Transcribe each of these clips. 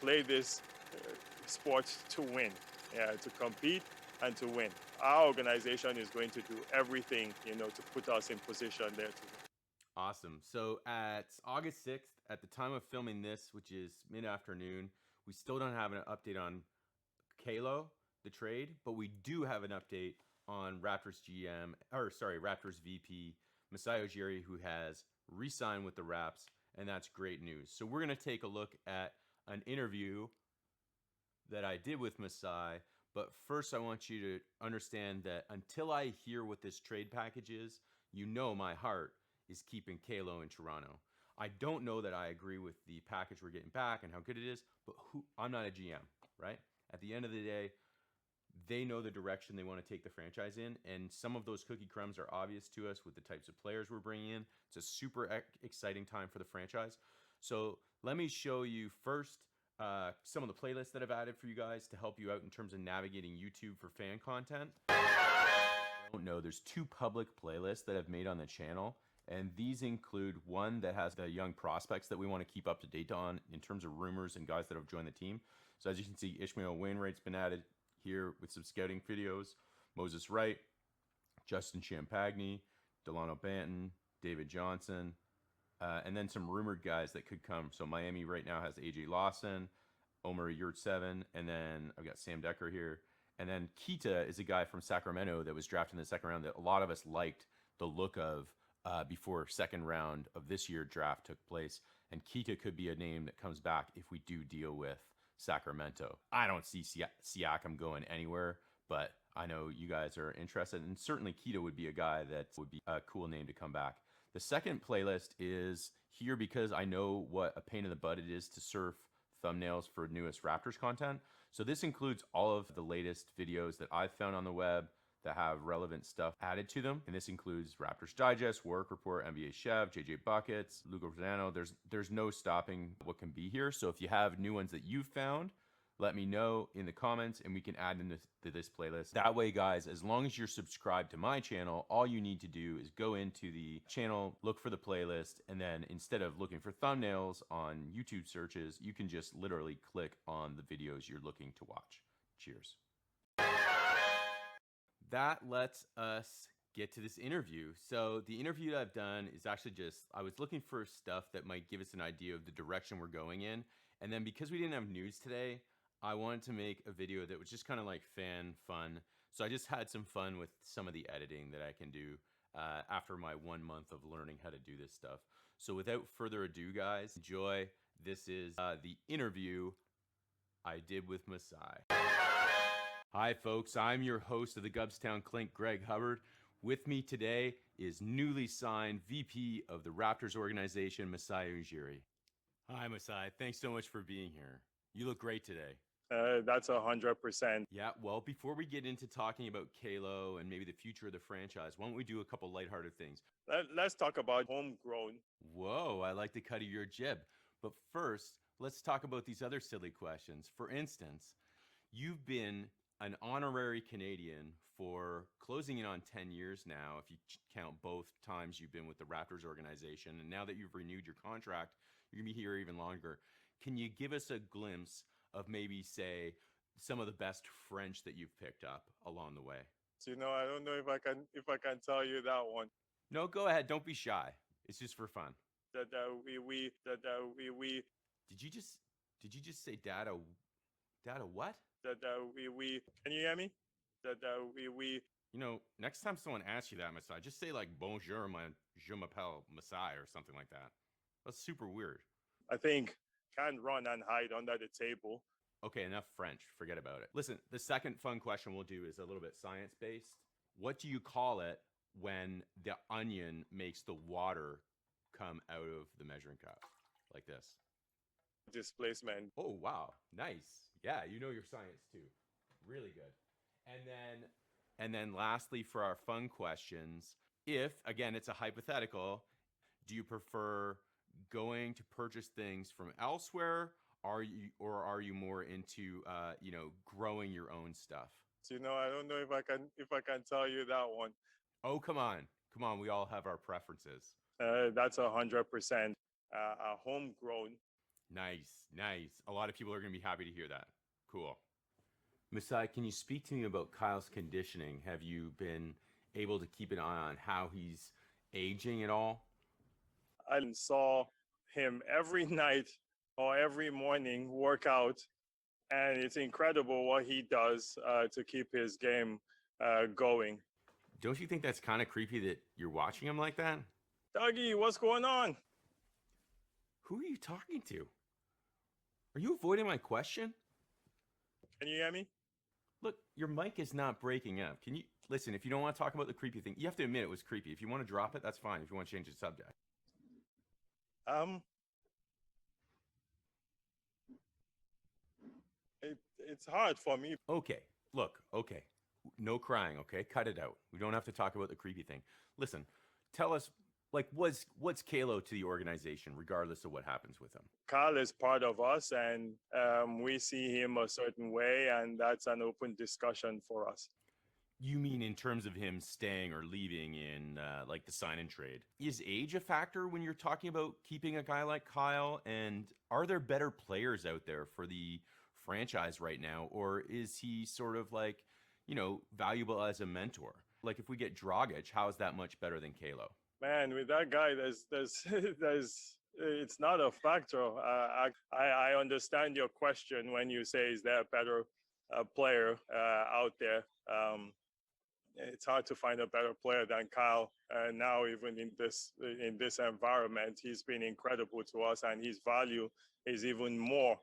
play this sport to win, to compete and to win. Our organization is going to do everything, to put us in position there to win. Awesome. So at August 6th, at the time of filming this, which is mid-afternoon, we still don't have an update on Kalo, the trade, but we do have an update on Raptors VP, Masai-ah, who has re-signed with the Raps, and that's great news. So we're going to take a look at an interview that I did with Masai, but first I want you to understand that until I hear what this trade package is, my heart is keeping Kalo in Toronto. I don't know that I agree with the package we're getting back and how good it is, but I'm not a GM, right? At the end of the day, they know the direction they want to take the franchise in, and some of those cookie crumbs are obvious to us with the types of players we're bringing in. It's a super exciting time for the franchise. So let me show you first some of the playlists that I've added for you guys to help you out in terms of navigating YouTube for fan content. I don't know, there's 2 public playlists that I've made on the channel, and these include one that has the young prospects that we want to keep up to date on in terms of rumors and guys that have joined the team. So as you can see, Ishmael Wainwright's been added here with some scouting videos. Moses Wright, Justin Champagny, Delano Banton, David Johnson, and then some rumored guys that could come. So Miami right now has AJ Lawson, Omer Yurtseven, and then I've got Sam Decker here. And then Kita is a guy from Sacramento that was drafted in the second round that a lot of us liked the look of before second round of this year draft took place. And Kita could be a name that comes back if we do deal with Sacramento. I don't see Siakam going anywhere, but I know you guys are interested, and certainly Kita would be a guy that would be a cool name to come back. The second playlist is here because I know what a pain in the butt it is to surf thumbnails for newest Raptors content. So this includes all of the latest videos that I've found on the web that have relevant stuff added to them. And this includes Raptors Digest, Work Report, NBA Chef, JJ Buckets, Luca Rosano. There's no stopping what can be here. So if you have new ones that you've found, let me know in the comments and we can add them to this playlist. That way, guys, as long as you're subscribed to my channel, all you need to do is go into the channel, look for the playlist, and then instead of looking for thumbnails on YouTube searches, you can just literally click on the videos you're looking to watch. Cheers. That lets us get to this interview. So the interview that I've done is actually I was looking for stuff that might give us an idea of the direction we're going in. And then because we didn't have news today, I wanted to make a video that was just kind of like fan fun. So I just had some fun with some of the editing that I can do after my 1 month of learning how to do this stuff. So without further ado, guys, enjoy. This is the interview I did with Masai. Hi, folks. I'm your host of the Gubstown Clink, Greg Hubbard. With me today is newly signed VP of the Raptors organization, Masai-ah. Hi, Masai. Thanks so much for being here. You look great today. That's 100%. Yeah, well, before we get into talking about Kalo and maybe the future of the franchise, why don't we do a couple lighthearted things? Let's talk about homegrown. Whoa, I like the cut of your jib. But first, let's talk about these other silly questions. For instance, you've been an honorary Canadian for closing in on 10 years now, if you count both times you've been with the Raptors organization. And now that you've renewed your contract, you're going to be here even longer. Can you give us a glimpse of maybe, say, some of the best French that you've picked up along the way? I don't know if I can tell you that one. No, go ahead. Don't be shy. It's just for fun. We. Did you just say dada what? We. Can you hear me? We. Next time someone asks you that, Masai, just say like bonjour, je m'appelle Masai or something like that. That's super weird. I think can't run and hide under the table. Okay, enough French. Forget about it. Listen, the second fun question we'll do is a little bit science-based. What do you call it when the onion makes the water come out of the measuring cup? Like this. Displacement. Oh, wow. Nice. Yeah, you know your science too. Really good. And then lastly, for our fun questions, if, again, it's a hypothetical, do you prefer going to purchase things from elsewhere? Are you more into growing your own stuff? I don't know if I can tell you that one. Oh, come on. We all have our preferences. That's 100%. Homegrown. Nice, nice. A lot of people are going to be happy to hear that. Cool. Masai, can you speak to me about Kyle's conditioning? Have you been able to keep an eye on how he's aging at all? I saw him every night or every morning work out, and it's incredible what he does to keep his game going. Don't you think that's kind of creepy that you're watching him like that? Dougie, what's going on? Who are you talking to? Are you avoiding my question? Can you hear me? Look, your mic is not breaking up. Can you listen? If you don't want to talk about the creepy thing, you have to admit it was creepy. If you want to drop it, that's fine. If you want to change the subject. Um, it's hard for me. Okay, look, okay. No crying, okay? Cut it out. We don't have to talk about the creepy thing. Listen, tell us, like, what's Kalo to the organization, regardless of what happens with him? Kyle is part of us, and we see him a certain way, and that's an open discussion for us. You mean in terms of him staying or leaving in like the sign and trade? Is age a factor when you're talking about keeping a guy like Kyle? And are there better players out there for the franchise right now? Or is he sort of like, valuable as a mentor? Like if we get Dragic, how is that much better than Kalo? Man, with that guy, there's it's not a factor. I understand your question when you say is there a better player out there. It's hard to find a better player than Kyle. Now, even in this environment, he's been incredible to us, and his value is even more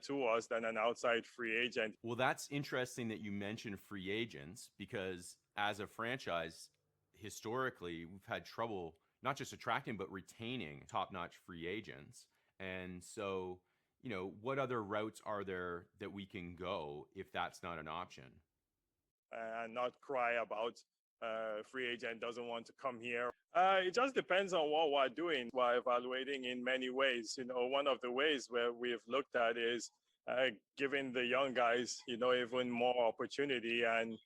to us than an outside free agent. Well, that's interesting that you mentioned free agents because as a franchise, historically, we've had trouble not just attracting but retaining top-notch free agents. And so, what other routes are there that we can go if that's not an option? And not cry about free agent doesn't want to come here. It just depends on what we're doing. We're evaluating in many ways. One of the ways where we've looked at is giving the young guys, even more opportunity and,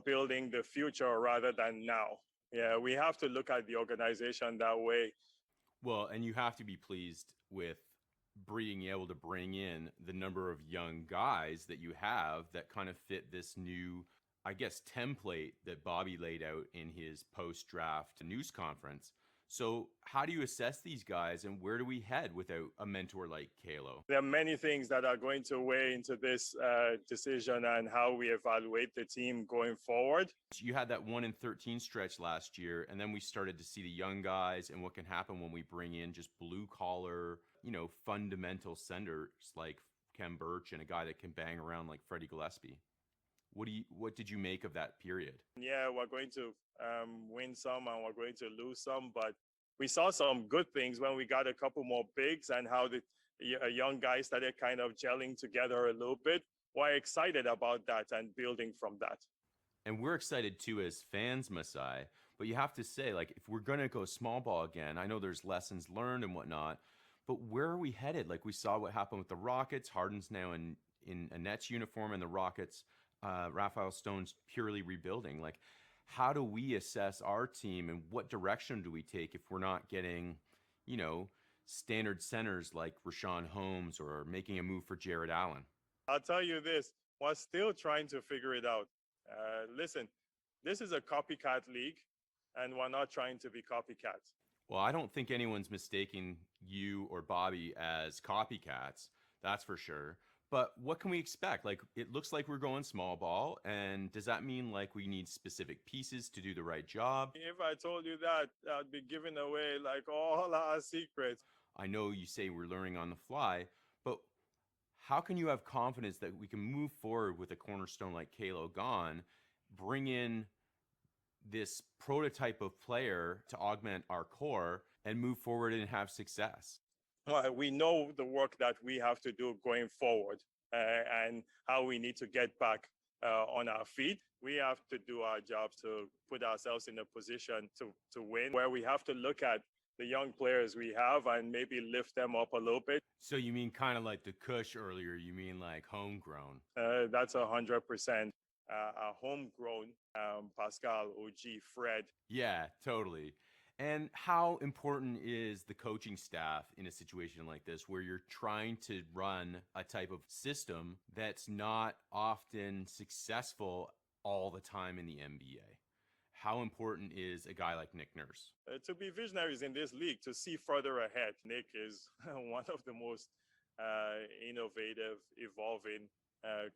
building the future rather than now. Yeah, we have to look at the organization that way. Well, and you have to be pleased with being able to bring in the number of young guys that you have that kind of fit this new, I guess, template that Bobby laid out in his post-draft news conference. So how do you assess these guys and where do we head without a mentor like Kalo? There are many things that are going to weigh into this decision and how we evaluate the team going forward. You had that 1-13 stretch last year, and then we started to see the young guys and what can happen when we bring in just blue-collar, fundamental centers like Kem Birch and a guy that can bang around like Freddie Gillespie. What did you make of that period? Yeah, we're going to win some and we're going to lose some, but we saw some good things when we got a couple more bigs and how the young guys started kind of gelling together a little bit. We're excited about that and building from that. And we're excited too as fans, Masai. But you have to say, like, if we're going to go small ball again, I know there's lessons learned and whatnot, but where are we headed? Like we saw what happened with the Rockets. Harden's now in a Nets uniform, and the Rockets, Raphael Stone's purely rebuilding. Like, how do we assess our team and what direction do we take if we're not getting, standard centers like Rashawn Holmes or making a move for Jared Allen? I'll tell you this, we're still trying to figure it out. Listen, this is a copycat league, and we're not trying to be copycats. Well, I don't think anyone's mistaking you or Bobby as copycats, that's for sure. But what can we expect? Like, it looks like we're going small ball. And does that mean like we need specific pieces to do the right job? If I told you that, I'd be giving away like all our secrets. I know you say we're learning on the fly, but how can you have confidence that we can move forward with a cornerstone like Kalo gone, bring in this prototype of player to augment our core and move forward and have success? Well, we know the work that we have to do going forward and how we need to get back on our feet. We have to do our job to put ourselves in a position to win, where we have to look at the young players we have and maybe lift them up a little bit. So you mean kind of like the Kush earlier, you mean like homegrown? That's 100%. A homegrown Pascal, OG, Fred. Yeah, totally. And how important is the coaching staff in a situation like this where you're trying to run a type of system that's not often successful all the time in the NBA? How important is a guy like Nick Nurse? To be visionaries in this league, to see further ahead. Nick is one of the most innovative, evolving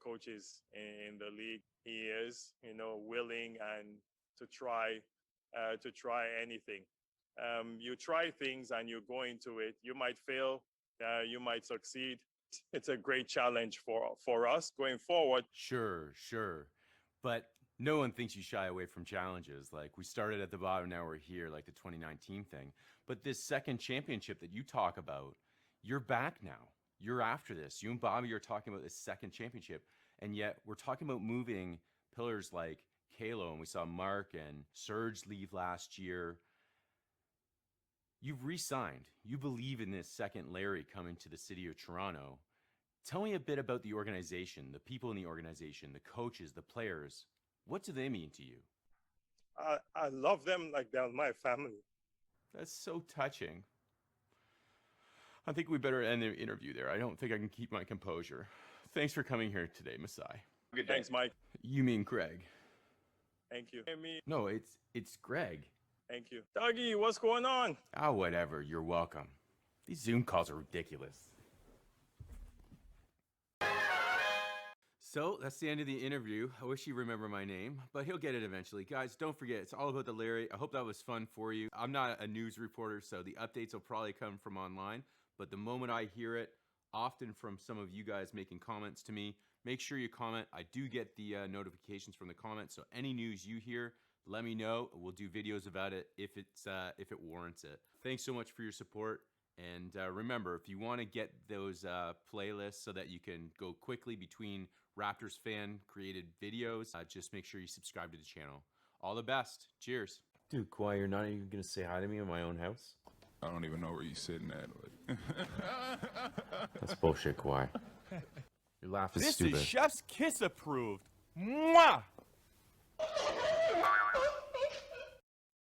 coaches in the league. He is, willing and to try anything. You try things and you go into it. You might fail, you might succeed. It's a great challenge for us going forward. Sure. But no one thinks you shy away from challenges. Like, we started at the bottom, now we're here, like the 2019 thing. But this second championship that you talk about, you're back now. You're after this. You and Bobby are talking about this second championship. And yet we're talking about moving pillars like Kalo, and we saw Mark and Serge leave last year. You've re-signed. You believe in this second Larry coming to the city of Toronto. Tell me a bit about the organization, the people in the organization, the coaches, the players. What do they mean to you? I love them like they're my family. That's so touching. I think we better end the interview there. I don't think I can keep my composure. Thanks for coming here today, Masai. Good day. Thanks, Mike. You mean Greg? Thank you. No, it's Greg. Thank you. Dougie, what's going on? Whatever. You're welcome. These Zoom calls are ridiculous. So that's the end of the interview. I wish you remember my name, but he'll get it eventually. Guys, don't forget, it's all about the Larry. I hope that was fun for you. I'm not a news reporter, so the updates will probably come from online, but the moment I hear it, often from some of you guys making comments to me, make sure you comment. I do get the notifications from the comments, so any news you hear, let me know. We'll do videos about it if it warrants it. Thanks so much for your support. And remember, if you want to get those playlists so that you can go quickly between Raptors fan created videos, just make sure you subscribe to the channel. All the best. Cheers. Dude, Kawhi, you're not even going to say hi to me in my own house? I don't even know where you're sitting at. That's bullshit, Kawhi. Your laugh is This stupid. is Chef's Kiss approved. Mwah!